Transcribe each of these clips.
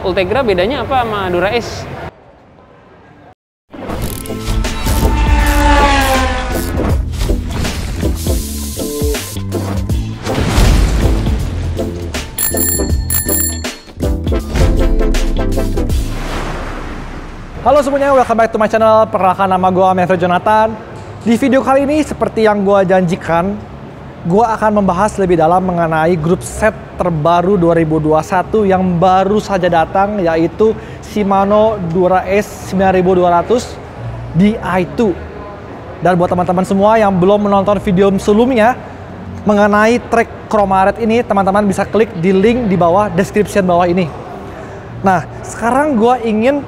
Ultegra bedanya apa sama Dura-Ace? Halo semuanya, welcome back to my channel. Perkenalkan, nama gue Mevri Jonathan. Di video kali ini, seperti yang gue janjikan, gue akan membahas lebih dalam mengenai grup set terbaru 2021 yang baru saja datang, yaitu Shimano Dura-Ace 9200 Di2. Dan buat teman-teman semua yang belum menonton video sebelumnya mengenai trek Chromared ini, teman-teman bisa klik di link di bawah description bawah ini. Nah, sekarang gue ingin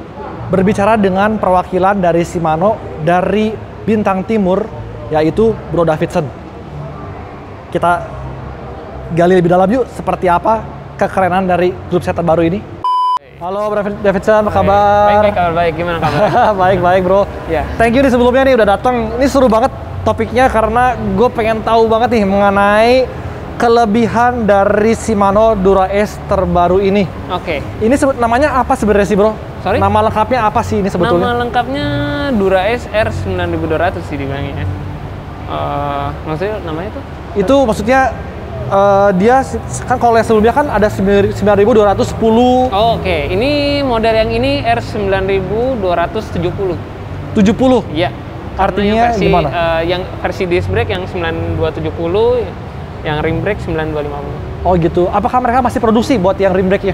berbicara dengan perwakilan dari Shimano dari Bintang Timur, yaitu Bro Davidson. Kita gali lebih dalam yuk, seperti apa kekerenan dari grup set terbaru ini. Halo Bro Davidson, apa kabar? Baik, kabar baik. Gimana kabar? Baik bro. Ya. Thank you nih sebelumnya nih udah datang. Ini seru banget topiknya karena gue pengen tahu banget nih mengenai kelebihan dari Shimano Dura-Ace terbaru ini. Oke. Ini namanya apa sebenarnya sih bro? Sorry? Nama lengkapnya apa sih ini sebetulnya? Nama lengkapnya Dura-Ace R9200 sih dibilangnya. Maksudnya namanya tuh? Itu maksudnya dia kan kalau yang sebelumnya kan ada 9210. Oh, oke. Ini model yang ini R9270. 70? Iya. Artinya versi, gimana? Yang versi disc brake yang 9270, yang rim brake 9250. Oh gitu. Apakah mereka masih produksi buat yang rim brake-nya?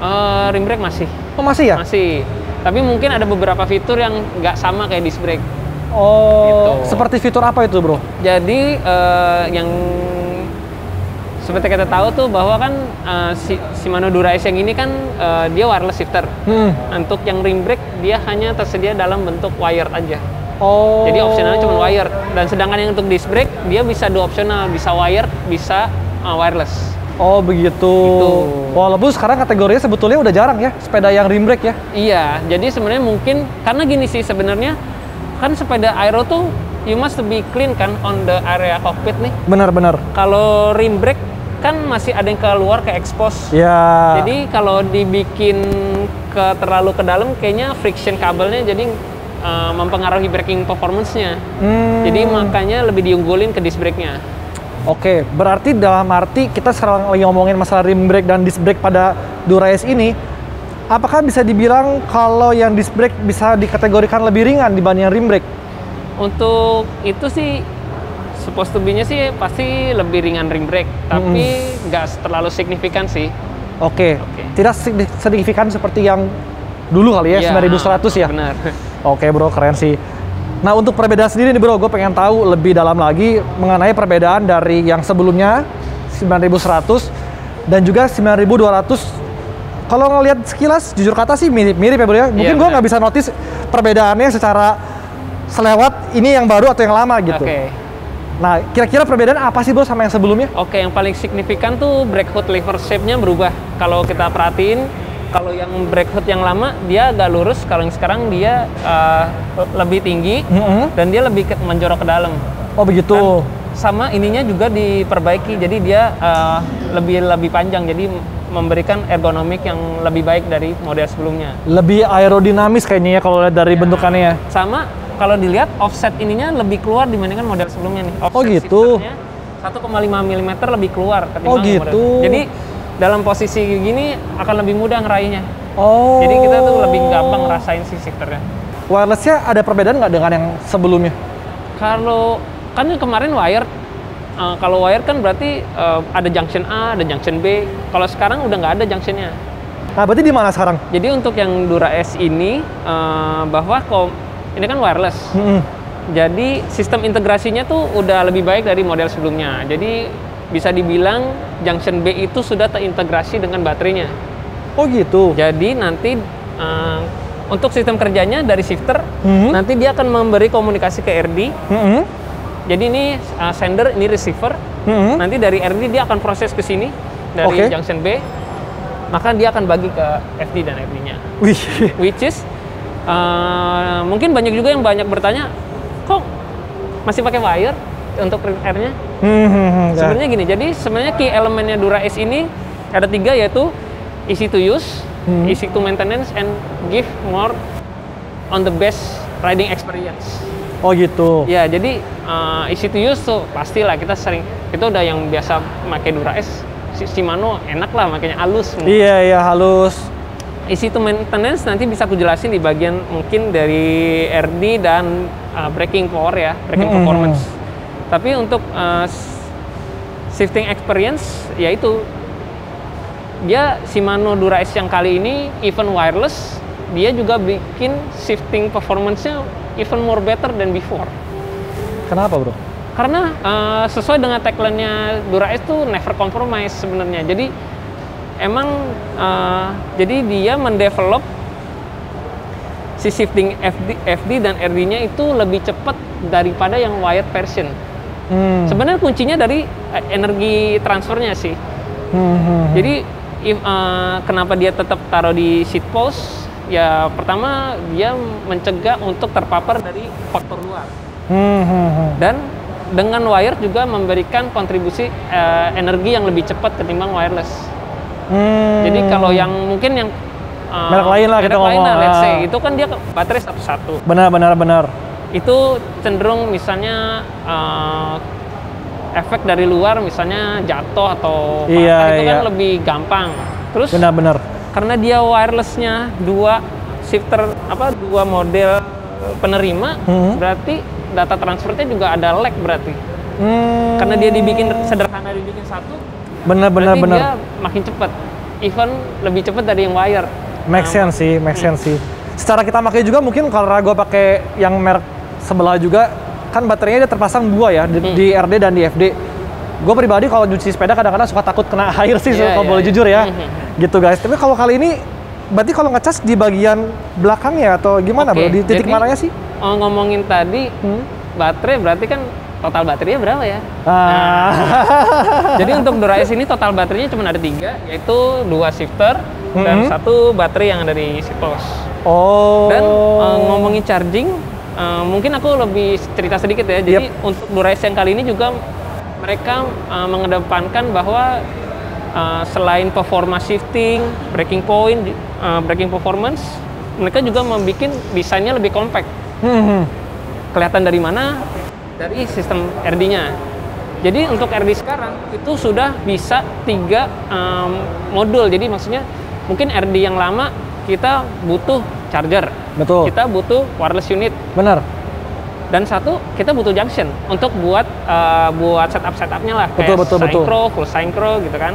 Rim brake masih. Oh masih ya? Masih. Tapi mungkin ada beberapa fitur yang nggak sama kayak disc brake. Oh, gitu. Seperti fitur apa itu bro? Jadi yang seperti kita tahu tuh bahwa kan Shimano Dura-Ace yang ini kan dia wireless shifter. Untuk yang rim brake dia hanya tersedia dalam bentuk wired aja. Oh. Jadi opsionalnya cuma wired. Dan sedangkan yang untuk disc brake dia bisa dua opsional, bisa wired, bisa wireless. Oh begitu. Gitu. Walaupun sekarang kategorinya sebetulnya udah jarang ya sepeda yang rim brake ya. Iya, jadi sebenarnya mungkin karena gini sih sebenarnya kan sepeda aero tuh you must be clean kan on the area cockpit nih. Benar-benar. Kalau rim brake kan masih ada yang keluar ke expose. Ya. Jadi kalau dibikin terlalu ke dalam kayaknya friction kabelnya jadi mempengaruhi braking performance-nya. Jadi makanya lebih diunggulin ke disc brake-nya. Oke, berarti dalam arti kita sekarang lagi ngomongin masalah rim brake dan disc brake pada Dura-Ace ini, apakah bisa dibilang kalau yang disc brake bisa dikategorikan lebih ringan dibanding rim brake? Untuk itu sih, supposed to be-nya sih pasti lebih ringan rim brake, tapi nggak terlalu signifikan sih. Oke. Tidak signifikan seperti yang dulu kali ya, 9100 ya? Benar. Oke bro, keren sih. Nah untuk perbedaan sendiri nih bro, gue pengen tahu lebih dalam lagi mengenai perbedaan dari yang sebelumnya 9100 dan juga 9200. Kalau ngelihat sekilas, jujur kata sih mirip-mirip ya bro ya. Mungkin gue nggak bisa notice perbedaannya secara selewat ini yang baru atau yang lama gitu. Oke. Nah kira-kira perbedaan apa sih bro sama yang sebelumnya? Oke, yang paling signifikan tuh brake hood lever shape-nya berubah. Kalau kita perhatiin, kalau yang brake hood yang lama dia agak lurus, kalau yang sekarang dia lebih tinggi dan dia lebih menjorok ke dalam. Oh begitu. Dan sama ininya juga diperbaiki, jadi dia lebih panjang, jadi memberikan ergonomik yang lebih baik dari model sebelumnya. Lebih aerodinamis kayaknya ya kalau lihat dari bentukannya. Sama kalau dilihat offset ininya lebih keluar dibandingkan model sebelumnya nih. Offset gitu. 1,5 mm lebih keluar ketimbang gitu. model. Jadi dalam posisi gini akan lebih mudah ngeraihnya. Oh. Jadi kita tuh lebih gampang ngerasain si shifternya. Wirelessnya ada perbedaan nggak dengan yang sebelumnya? Kalau kan yang kemarin wired, kalau wired kan berarti ada junction A, ada junction B. Kalau sekarang udah nggak ada junctionnya. Nah berarti di mana sekarang? Jadi untuk yang Dura-Ace ini bahwa ini kan wireless. Jadi sistem integrasinya tuh udah lebih baik dari model sebelumnya. Jadi bisa dibilang junction B itu sudah terintegrasi dengan baterainya. Oh gitu. Jadi nanti untuk sistem kerjanya dari shifter, nanti dia akan memberi komunikasi ke RD. Jadi ini sender, ini receiver. Nanti dari RD dia akan proses ke sini dari junction B, maka dia akan bagi ke FD dan FD-nya. Which is mungkin banyak juga yang bertanya, kok masih pakai wire untuk R-nya? Sebenarnya gini, jadi sebenarnya key elemennya Dura-Ace ini ada 3, yaitu easy to use, easy to maintenance and give more on the best riding experience. Oh gitu. Ya, jadi easy to use tuh pastilah kita sering, itu udah yang biasa pakai Dura S, Shimano enak lah, makanya halus. Iya, halus. Easy to maintenance nanti bisa aku jelasin di bagian mungkin dari RD dan braking power ya, braking performance. Tapi untuk shifting experience, yaitu dia Shimano Dura S yang kali ini even wireless, dia juga bikin shifting performance-nya even more better than before. Kenapa bro? Karena sesuai dengan tagline-nya Dura S tuh never compromise sebenarnya. Jadi emang jadi dia mendevelop si shifting FD dan RD-nya itu lebih cepat daripada yang wired version. Sebenarnya kuncinya dari energi transfernya sih. Jadi kenapa dia tetap taruh di seat post? Ya pertama dia mencegah untuk terpapar dari faktor luar. Dan dengan wire juga memberikan kontribusi energi yang lebih cepat ketimbang wireless. Jadi kalau yang mungkin yang merek lain lah kita ngomong. Let's say itu kan dia baterai satu-satu. Benar. Itu cenderung misalnya efek dari luar misalnya jatuh atau patah itu kan lebih gampang. Terus benar. Karena dia wirelessnya dua model penerima, berarti data transfernya juga ada lag berarti. Karena dia dibikin sederhana, dibikin satu, benar. Dia makin cepat, even lebih cepat dari yang wire. Make sense sih. Secara kita pakai juga mungkin kalau gue pakai yang merek sebelah juga, kan baterainya dia terpasang dua ya, di RD dan di FD. Gue pribadi kalau nyuci sepeda kadang-kadang suka takut kena air sih, kalau boleh jujur ya. Gitu guys. Tapi kalau kali ini, berarti kalau ngecas di bagian belakangnya atau gimana bro? Di titik mananya sih? Ngomongin tadi, baterai berarti kan total baterainya berapa ya? Jadi untuk Dura S ini total baterainya cuma ada 3, yaitu 2 shifter dan 1 baterai yang ada di seat post. Dan ngomongin charging, mungkin aku lebih cerita sedikit ya. Jadi untuk Dura S yang kali ini juga mereka mengedepankan bahwa selain performa shifting, braking point, braking performance, mereka juga membuat desainnya lebih compact. Kelihatan dari mana? Dari sistem RD-nya. Jadi untuk RD sekarang itu sudah bisa 3 modul. Jadi maksudnya mungkin RD yang lama kita butuh charger, kita butuh wireless unit, dan 1 kita butuh junction untuk buat setupnya lah, kayak synchro, full synchro gitu kan.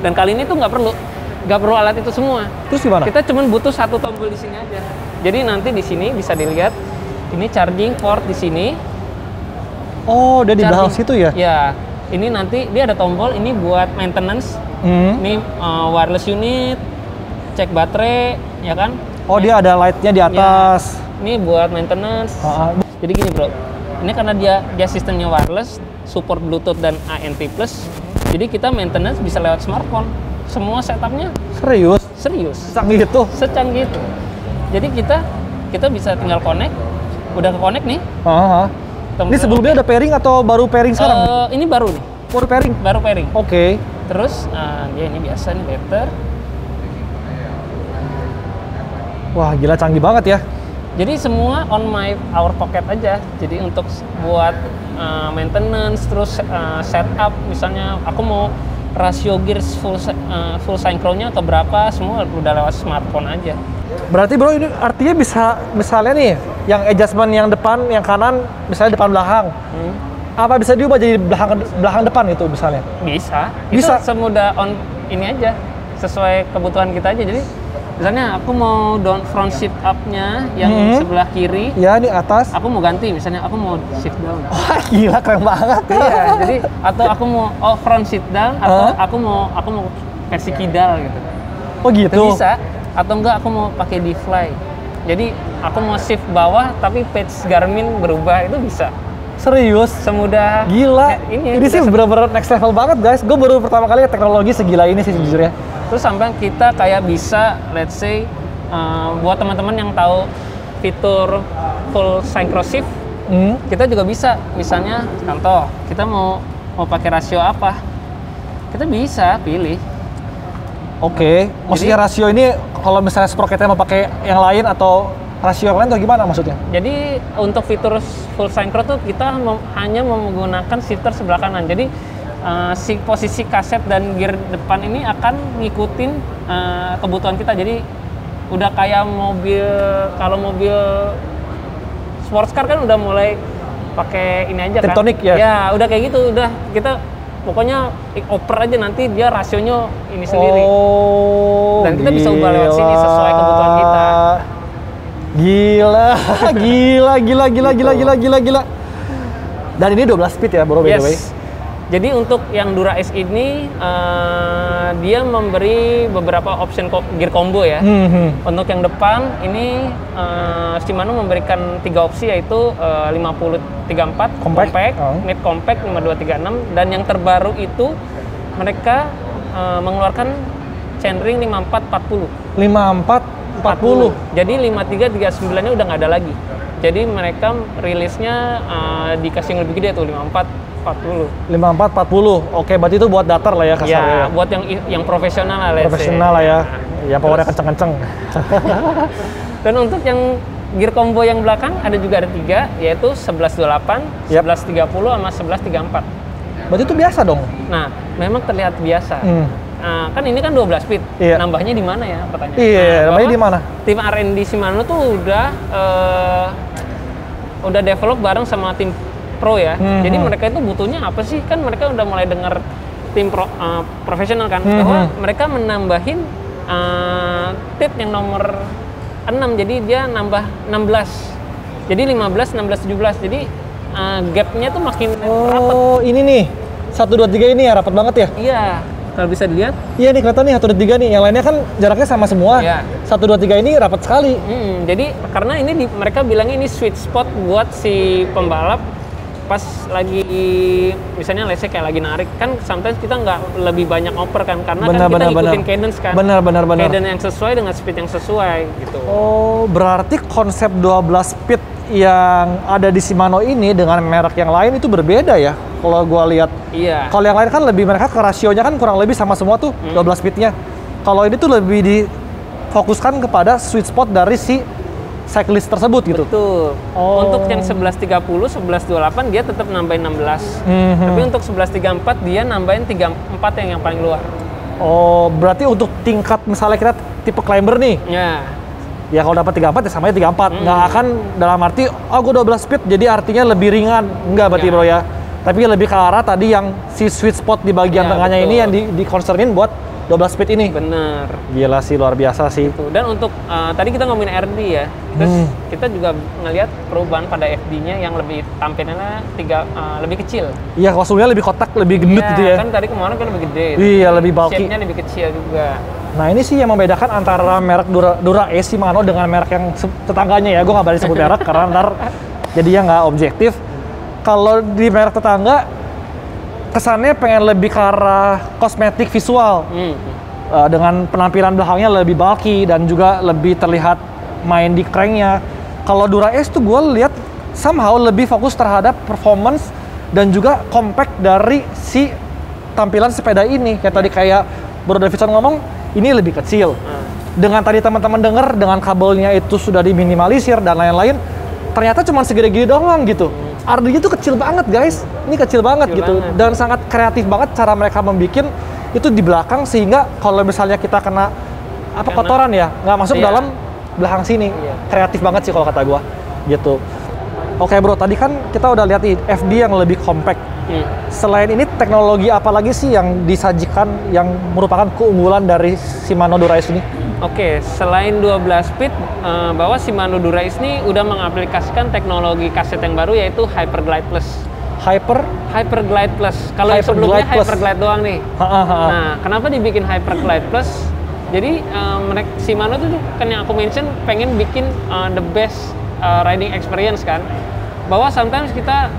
Dan kali ini tuh nggak perlu alat itu semua. Terus gimana? Kita cuma butuh 1 tombol di sini aja. Jadi nanti di sini bisa dilihat ini charging port di sini. Oh, udah di belakang situ ya? Ya, ini nanti dia ada tombol ini buat maintenance. Ini wireless unit, cek baterai, ya kan? Oh, dia ada light-nya di atas. Ini buat maintenance. Jadi gini bro, ini karena dia sistemnya wireless, support Bluetooth dan ANC+, jadi kita maintenance bisa lewat smartphone. Semua setupnya serius. Secanggih itu. Jadi kita bisa tinggal connect. Udah ke connect nih. Ini sebelumnya ada pairing atau baru pairing sekarang? Ini baru nih. Baru pairing. Oke. Terus dia ini biasa nih better. Wah gila, canggih banget ya. Jadi semua on our pocket aja. Jadi untuk buat maintenance, terus setup, misalnya aku mau rasio gear full synchrony atau berapa, semua udah lewat smartphone aja. Berarti bro ini artinya bisa misalnya nih, yang adjustment yang depan, yang kanan, misalnya depan belakang, apa bisa diubah jadi belakang depan itu misalnya? Bisa. Itu semudah on ini aja, sesuai kebutuhan kita aja. Jadi misalnya aku mau down front shift up-nya yang sebelah kiri. Ya, ini atas. Aku mau ganti, misalnya aku mau shift down. Wah, gila keren banget. Iya, jadi atau aku mau front shift down atau aku mau versi kidal gitu. Oh gitu. Itu bisa. Atau enggak aku mau pakai D-Fly. Jadi aku mau shift bawah tapi page Garmin berubah, itu bisa. Serius? Semudah. Gila. Ini sih bener-bener next level banget guys. Gue baru pertama kali teknologi segila ini sih sejujurnya. Terus sampai kita kayak bisa, let's say, buat teman-teman yang tahu fitur full synchro shift, kita juga bisa. Misalnya, contoh, kita mau pakai rasio apa, kita bisa pilih. Oke. Maksudnya rasio ini kalau misalnya sprocketnya mau pakai yang lain atau rasio yang lain atau gimana maksudnya? Jadi untuk fitur full synchro tuh kita hanya menggunakan shifter sebelah kanan. Jadi si posisi kaset dan gear depan ini akan ngikutin kebutuhan kita. Jadi udah kayak mobil, kalau mobil sports car kan udah mulai pakai ini aja kan. Tectonic ya? Ya udah kayak gitu, udah kita pokoknya oper aja, nanti dia rasionya ini sendiri. Dan kita bisa ubah lewat sini sesuai kebutuhan kita. Gila. Dan ini 12 speed ya bro, by the way. Jadi untuk yang Dura Ace ini dia memberi beberapa option gear combo ya. Untuk yang depan ini Shimano memberikan 3 opsi, yaitu 50-34 compact, mid compact 5236, dan yang terbaru itu mereka mengeluarkan chainring 5440. 5440. Jadi 5339-nya udah nggak ada lagi. Jadi mereka rilisnya dikasih yang lebih gede tuh 5440. Oke, berarti itu buat datar lah ya kasarnya. Ya, buat yang profesional lah. Profesional lah ya. Ya powernya kenceng-kenceng. Dan untuk yang gear combo yang belakang ada 3, yaitu 1128, 1130 sama 1134. Berarti itu biasa dong? Nah, memang terlihat biasa. Kan ini kan 12 speed. Nambahnya di mana ya pertanyaan? Iya, nambahnya di mana? Tim R&D Shimano tuh udah develop bareng sama tim pro ya. Jadi mereka itu butuhnya apa sih? Kan mereka udah mulai dengar tim profesional kan, bahwa mereka menambahin tip yang nomor 6, jadi dia nambah 16. Jadi 15, 16, 17. Jadi gapnya tuh makin rapat. Oh, ini nih. 1, 2, 3 ini ya rapat banget ya? Iya. Kalau bisa dilihat. Iya nih, kelihatan nih 1, 2, 3 nih. Yang lainnya kan jaraknya sama semua. Iya. 1, 2, 3 ini rapat sekali. Jadi karena ini mereka bilangnya ini sweet spot buat si pembalap pas lagi misalnya let's say kayak lagi narik kan, sometimes kita nggak lebih banyak oper kan, karena kan kita ngikutin cadence kan. Benar. Cadence yang sesuai dengan speed yang sesuai gitu. Oh, berarti konsep 12 speed yang ada di Shimano ini dengan merek yang lain itu berbeda ya? Kalau gua lihat. Iya. Kalau yang lain kan lebih, mereka ke rasionya kan kurang lebih sama semua tuh 12 speednya. Kalau ini tuh lebih difokuskan kepada sweet spot dari si cyclist tersebut gitu. Betul. Untuk yang 1130, 1128 dia tetap nambahin 16. Tapi untuk 1134 dia nambahin 34 yang paling luar. Oh, berarti untuk tingkat misalnya kita tipe climber nih. Ya kalau dapat 34 ya samanya 34. Nggak akan dalam arti gue 12 speed jadi artinya lebih ringan. Enggak berarti bro ya. Tapi lebih ke arah tadi yang si sweet spot di bagian tengahnya ini yang di-concernin buat 12 speed ini. Bener. Gila sih, luar biasa sih. Gitu. Dan untuk tadi kita ngomongin RD ya, terus kita juga ngelihat perubahan pada FD-nya yang lebih tampilannya lebih kecil. Iya, kostumnya lebih kotak, lebih gendut gitu ya. Kan tadi kemarin kan lebih gede. Iya, lebih bulky. Shape-nya lebih kecil juga. Nah ini sih yang membedakan antara merek Dura Ace Shimano dengan merek yang tetangganya ya. Gue nggak berani sebut merek karena ntar jadinya nggak objektif. Kalau di merek tetangga, kesannya pengen lebih ke arah kosmetik visual. Dengan penampilan belakangnya lebih bulky dan juga lebih terlihat main di cranknya. Kalau Dura Ace tuh gue lihat somehow lebih fokus terhadap performance dan juga compact dari si tampilan sepeda ini. Kayak tadi kayak Bro Davidson ngomong, ini lebih kecil. Dengan tadi teman-teman dengar, dengan kabelnya itu sudah diminimalisir dan lain-lain, ternyata cuma segede-gede doang gitu. RD itu kecil banget guys, ini kecil banget gitu. Dan sangat kreatif banget cara mereka membuat itu di belakang, sehingga kalau misalnya kita kena kotoran ya, nggak masuk dalam belakang sini. Kreatif banget sih kalau kata gua gitu. Oke bro, tadi kan kita udah lihat FD yang lebih compact. Selain ini teknologi apa lagi sih yang disajikan yang merupakan keunggulan dari Shimano Dura Ace ini? Oke, selain 12 speed, bahwa Shimano Dura Ace ini udah mengaplikasikan teknologi kaset yang baru, yaitu Hyperglide Plus. Hyperglide Plus. Kalau yang sebelumnya Hyperglide doang nih. Nah, kenapa dibikin Hyperglide Plus? Jadi Shimano tuh kan yang aku mention pengen bikin the best riding experience kan. Bahwa sometimes kita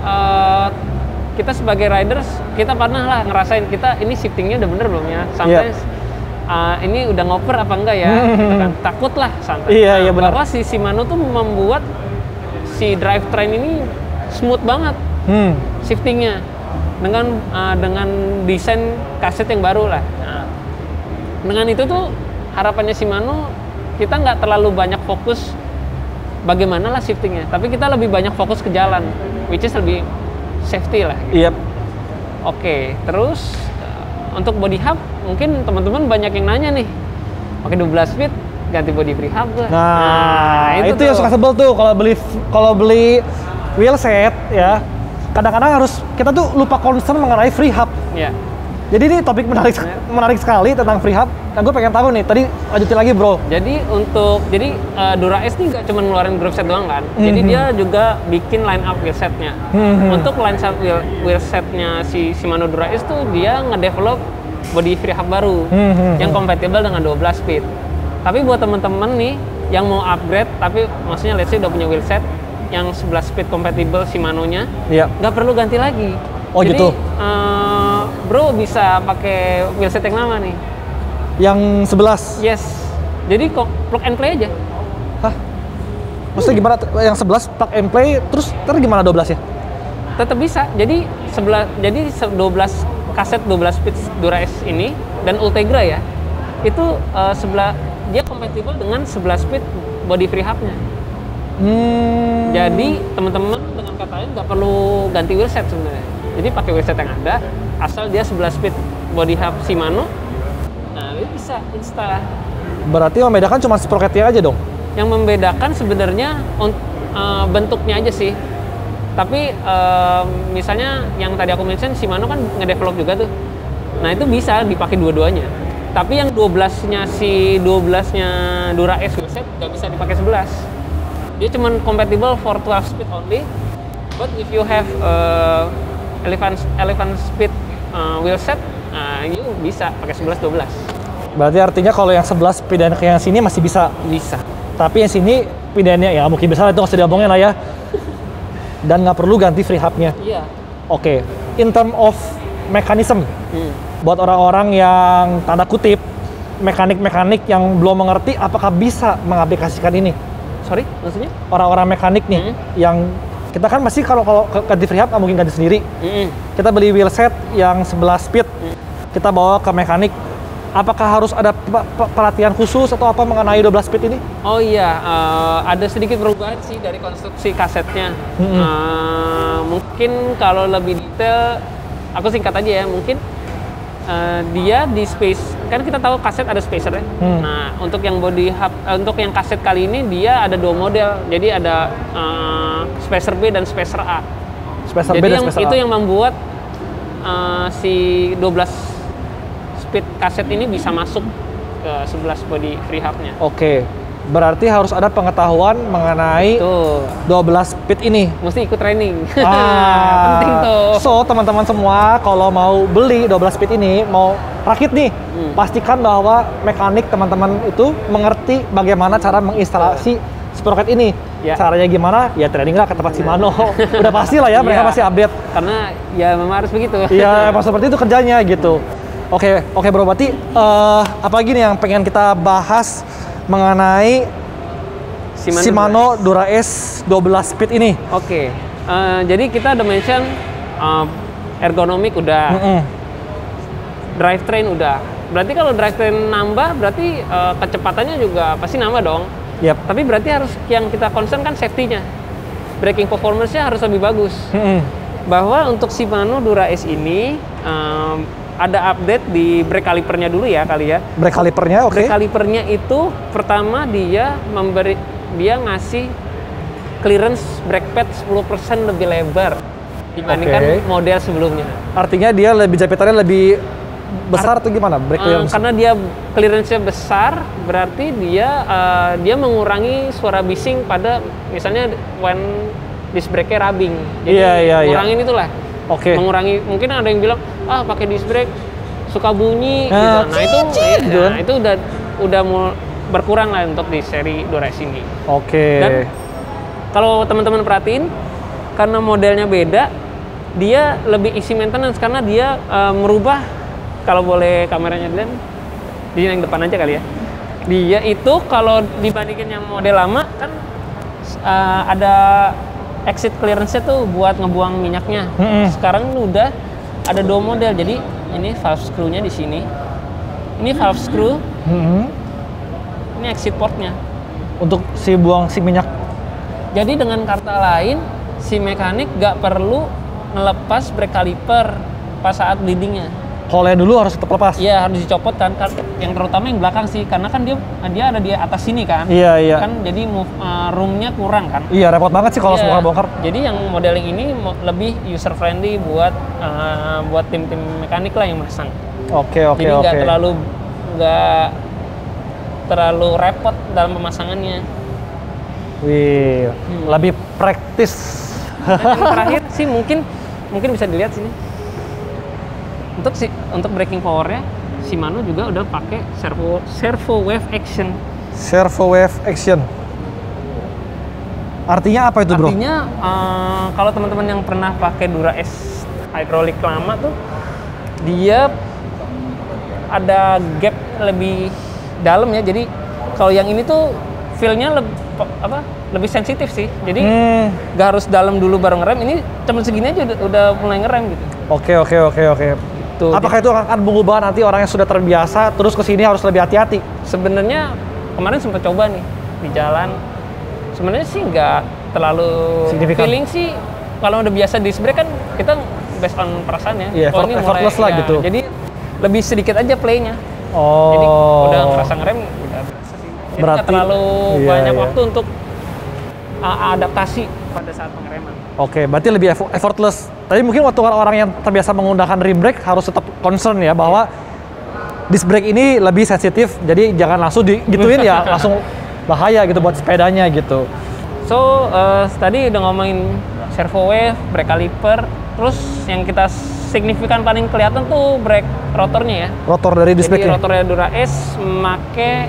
sebagai riders, kita pernah lah ngerasain kita ini shiftingnya udah bener belum ya? Sometimes ini udah ngoper apa enggak ya? Gitu kan. Takut lah santai. Iya benar. Bahwa si Shimano tuh membuat si drivetrain ini smooth banget shiftingnya dengan desain kaset yang baru lah. Dengan itu tuh harapannya Shimano kita nggak terlalu banyak fokus bagaimana lah shiftingnya, tapi kita lebih banyak fokus ke jalan, which is lebih safety lah. Iya. Oke, terus untuk body hub mungkin teman-teman banyak yang nanya nih, pakai 12 speed ganti body free hub lah. Nah, itu yang suka sebel tuh kalau beli wheel set ya. Kadang-kadang kita tuh lupa concern mengenai free hub. Iya. Jadi ini topik menarik sekali tentang free hub. Nah, gue pengen tahu nih, tadi lanjutin lagi bro. Jadi Dura S ini nggak cuma ngeluarin group set doang kan. Jadi dia juga bikin line up wheel setnya. Untuk line up wheel setnya si Shimano Dura S tuh dia ngedevelop body free hub baru yang kompatibel dengan 12 speed. Tapi buat temen-temen nih yang mau upgrade, tapi maksudnya let's say udah punya wheel set yang 11 speed kompatibel Shimano-nya, nggak perlu ganti lagi. Oh jadi, gitu? Bro bisa pakai wheelset yang lama nih. Yang 11? Yes. Jadi kok plug and play aja. Hah? Maksudnya gimana? Yang 11 plug and play, terus gimana 12 ya? Tetap bisa. Jadi 12 kaset 12 speed Dura S ini dan Ultegra ya, itu dia kompatibel dengan 11 speed body free hub-nya. Jadi teman-teman dengan kata lain nggak perlu ganti wheelset sebenarnya. Jadi pakai wheelset yang ada, asal dia 11 speed body hub Shimano, nah itu bisa install. Berarti yang membedakan cuma sprocketnya aja dong? Yang membedakan sebenarnya bentuknya aja sih. Tapi misalnya yang tadi aku mention, Shimano kan ngedevelop juga tuh. Nah itu bisa dipakai dua-duanya. Tapi yang 12-nya Dura S wheelset nggak bisa dipakai 11. Dia cuma compatible for 12 speed only. But if you have 11 speed wheelset, you bisa pakai 11-12. Berarti artinya kalau yang 11 pindahin ke yang sini masih bisa? Bisa. Tapi yang sini pindahinnya ya mungkin besar, itu nggak usah diomongin lah ya. Dan nggak perlu ganti free hub-nya. Iya. Oke. In term of mechanism, buat orang-orang yang tanda kutip mekanik-mekanik yang belum mengerti apakah bisa mengaplikasikan ini? Sorry, maksudnya? Orang-orang mekanik nih yang kita kan masih kalau ganti free hub mungkin ganti sendiri. Kita beli wheel set yang 11 speed, kita bawa ke mekanik. Apakah harus ada pelatihan khusus atau apa mengenai 12 speed ini? Oh iya, ada sedikit perubahan sih dari konstruksi kasetnya. Mungkin kalau lebih detail, aku singkat aja ya. Mungkin dia di space, kan kita tahu kaset ada spacer ya. Nah, untuk yang body hub, untuk yang kaset kali ini dia ada dua model. Jadi ada spacer B dan spacer A. Spacer Jadi B dan spacer A. Itu yang membuat si 12 speed kaset ini bisa masuk ke 11 body free hub-nya. Oke. Berarti harus ada pengetahuan mengenai 12 speed ini. Mesti ikut training. Penting tuh. So, teman-teman semua kalau mau beli 12 speed ini, mau rakit nih, pastikan bahwa mekanik teman-teman itu mengerti bagaimana cara menginstalasi sprocket ini. Ya. Caranya gimana? Ya training lah ke tempat Shimano. Udah pasti lah ya, mereka pasti update. Karena ya memang harus begitu. Iya, emang seperti itu kerjanya gitu. Oke bro, berarti apa lagi nih yang pengen kita bahas mengenai Shimano Dura S 12 speed ini? Oke. Jadi kita udah mention ergonomik udah, drivetrain udah. Berarti kalau drivetrain nambah, berarti kecepatannya juga pasti nambah dong. Yep. Tapi berarti harus yang kita concern kan safety-nya. Braking performance-nya harus lebih bagus. Bahwa untuk Shimano Dura S ini ada update di brake calipernya dulu ya kali ya. Brake calipernya, oke. Brake calipernya itu pertama dia ngasih clearance brake pad 10% lebih lebar dibandingkan model sebelumnya. Artinya dia japitannya lebih besar atau gimana? Brake clearance? Karena dia clearance-nya besar, berarti dia mengurangi suara bising pada misalnya when disc brake-nya rubbing. Jadi ngurangin itulah. Mengurangi, mungkin ada yang bilang pakai disc brake suka bunyi gitu. Nah itu udah mau berkurang lah untuk di seri Dura S ini. Dan kalau teman-teman perhatiin, karena modelnya beda, dia lebih easy maintenance karena dia merubah, kalau boleh kameranya dilihat, di yang depan aja kali ya. Dia itu kalau dibandingin yang model lama kan ada exit clearance-nya tuh buat ngebuang minyaknya. Sekarang udah ada dua model. Jadi ini valve screw-nya di sini. Ini valve screw. Ini exit portnya. Untuk si buang si minyak. Jadi dengan kata lain, si mekanik nggak perlu ngelepas brake caliper pas saat bleedingnya. Kalau yang dulu harus tetap lepas. Iya, harus dicopot kan. Yang terutama yang belakang sih, karena kan dia ada di atas sini kan. Iya, iya. Kan jadi roomnya kurang kan. Iya, repot banget sih kalau bongkar-bongkar. Jadi yang modeling ini lebih user friendly buat tim-tim mekanik lah yang masang. Oke. Jadi nggak terlalu repot dalam pemasangannya. Wih, lebih praktis. Dan yang terakhir sih mungkin bisa dilihat sini. Untuk braking powernya, Shimano juga udah pakai servo wave action. Servo wave action. Artinya apa itu, bro? Artinya kalau teman-teman yang pernah pakai Dura S hidrolik lama tuh, dia ada gap lebih dalam ya. Jadi kalau yang ini tuh feel-nya lebih sensitif sih. Jadi nggak harus dalam dulu baru ngerem. Ini cuma segini aja udah mulai ngerem gitu. Oke. Tuh, apakah itu akan mengubah nanti orang yang sudah terbiasa terus kesini harus lebih hati-hati? Sebenarnya kemarin sempat coba nih di jalan. Sebenarnya sih nggak terlalu signifikan. Feeling sih kalau udah biasa disc brake kan kita based on perasaan ya. Iya, effortless lah gitu. Jadi lebih sedikit aja playnya. Oh. Jadi udah ngerasa ngerem udah biasa sih. Jadi nggak terlalu banyak waktu untuk adaptasi pada saat pengereman. Oke, berarti lebih effortless. Tapi mungkin waktu orang yang terbiasa menggunakan rim brake harus tetap concern ya bahwa disc brake ini lebih sensitif, jadi jangan langsung digituin ya, langsung bahaya gitu buat sepedanya gitu. So, tadi udah ngomongin servo wave, brake caliper, terus yang kita signifikan paling kelihatan tuh brake rotornya ya. Rotor dari disc brake. Jadi rotornya Dura S make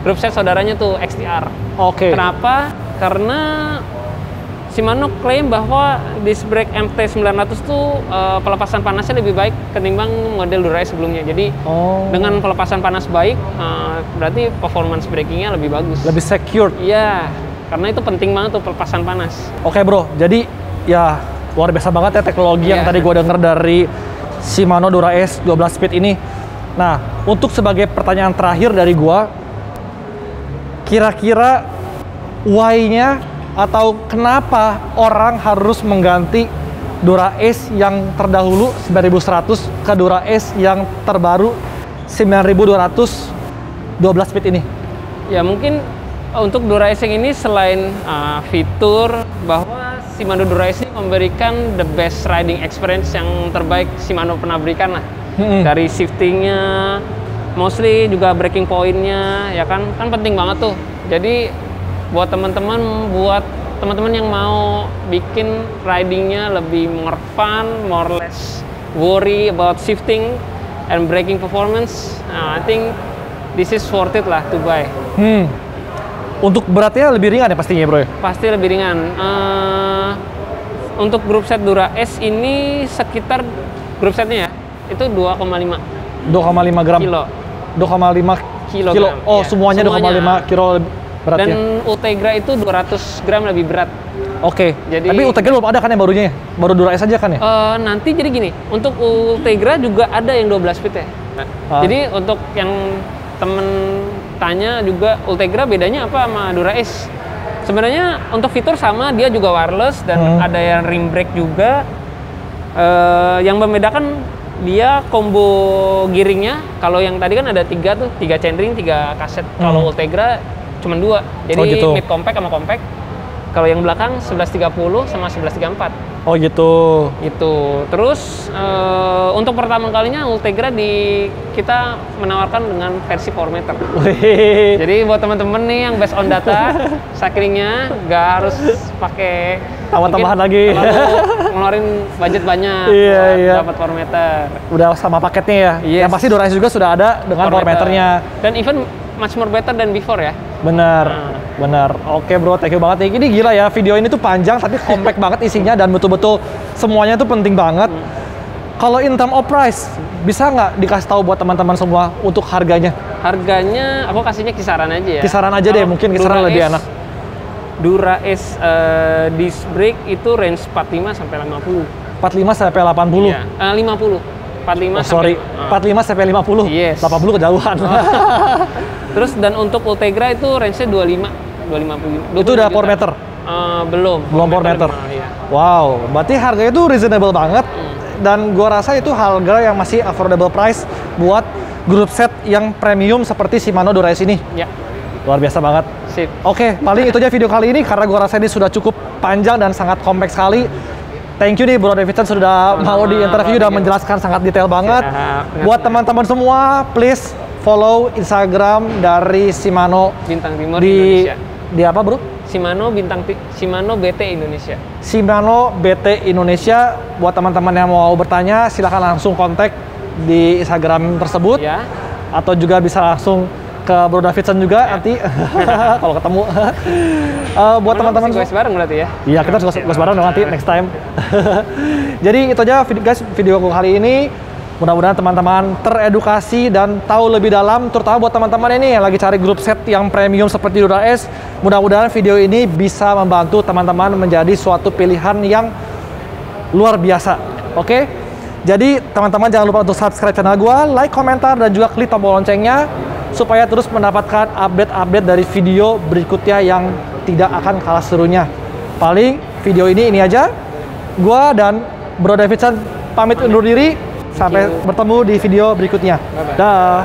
group set saudaranya tuh XTR. Oke. Kenapa? Karena Shimano klaim bahwa disc brake MT900 tuh pelepasan panasnya lebih baik ketimbang model Dura S sebelumnya. Jadi dengan pelepasan panas baik, berarti performance brakingnya lebih bagus. Lebih secure. Iya, karena itu penting banget tuh pelepasan panas. Oke bro, jadi ya luar biasa banget ya teknologi yang tadi gue denger dari Shimano Dura S 12 speed ini. Nah, untuk sebagai pertanyaan terakhir dari gue, kira-kira why-nya atau kenapa orang harus mengganti Dura S yang terdahulu 9100 ke Dura S yang terbaru 9200 12 speed ini? Ya mungkin untuk Dura S yang ini selain fitur bahwa Shimano Dura S ini memberikan the best riding experience yang terbaik Shimano pernah berikan lah. Dari shiftingnya, mostly juga braking point-nya ya kan penting banget tuh. Jadi buat teman-teman yang mau bikin ridingnya lebih more fun, more less worry about shifting and braking performance, I think this is worth it lah to buy. Untuk beratnya lebih ringan ya pastinya bro ya? Pasti lebih ringan. Untuk group set Dura S ini sekitar group setnya ya itu 2,5 gram. Kilo. 2,5 kilo. Oh, ya, semuanya 2,5 kilo beratnya. Dan Ultegra itu 200 gram lebih berat. Oke. Tapi Ultegra belum ada kan yang barunya? Baru Dura S aja kan ya? Nanti jadi gini, untuk Ultegra juga ada yang 12 speed ya. Jadi untuk yang temen tanya juga Ultegra bedanya apa sama Dura S? Sebenarnya untuk fitur sama, dia juga wireless dan ada yang rim brake juga. Yang membedakan dia combo gearingnya. Kalau yang tadi kan ada 3 chainring, 3 kaset. Kalau Ultegra cuma 2. Jadi gitu. Mid compact sama compact. Kalau yang belakang 1130 sama 1134. Oh gitu. Itu. Terus untuk pertama kalinya Ultegra kita menawarkan dengan versi 4 meter. Jadi buat teman-teman nih yang based on data, cyclingnya nggak harus pakai tambahan lagi. Ngeluarin budget banyak dapat 4 meter. Udah sama paketnya ya. Yes. Yang pasti Dura S juga sudah ada dengan 4 meternya. Dan even much more better than before ya. Benar. Oke bro, thank you banget. Ini gila ya, video ini tuh panjang tapi compact banget isinya dan betul-betul semuanya tuh penting banget. Kalau in term of price, bisa nggak dikasih tahu buat teman-teman semua untuk harganya? Harganya aku kasihnya kisaran aja ya. Kisaran aja deh, mungkin kisaran lebih enak. Dura S disc brake itu range 45 sampai 50. 45 sampai 80? Iya, 50. 45 sorry, 45 sampai 50. Yes. 80 kejauhan. Terus dan untuk Ultegra itu range-nya 250. Itu udah power meter? Belum. Belum power meter. Iya. Wow, berarti harganya itu reasonable banget. Dan gua rasa itu harga yang masih affordable price buat grup set yang premium seperti Shimano Dura S ini. Ya. Luar biasa banget. Sip. Oke, paling itu aja video kali ini karena gua rasa ini sudah cukup panjang dan sangat kompleks sekali. Thank you nih Bro Davidson sudah mau di interview dan menjelaskan sangat detail banget. Buat teman-teman semua, please follow Instagram dari Shimano Bintang Timur Indonesia. Di apa, Bro? Shimano BT Indonesia. Shimano BT Indonesia. Buat teman-teman yang mau bertanya, silahkan langsung kontak di Instagram tersebut. Ya. Atau juga bisa langsung ke Bro Davidson juga nanti kalau ketemu. Buat teman-teman goes bareng berarti ya? Iya, kita goes bareng nanti next time. Jadi itu aja guys video aku kali ini. Mudah-mudahan teman-teman teredukasi dan tahu lebih dalam, terutama buat teman-teman ini yang lagi cari grup set yang premium seperti Dura S. Mudah-mudahan video ini bisa membantu teman-teman menjadi suatu pilihan yang luar biasa. Oke? Jadi teman-teman jangan lupa untuk subscribe channel gua, like, komentar, dan juga klik tombol loncengnya supaya terus mendapatkan update-update dari video berikutnya yang tidak akan kalah serunya. Paling video ini aja. Gua dan Bro Davidson pamit undur diri. Sampai bertemu di video berikutnya. Bye-bye. Dah.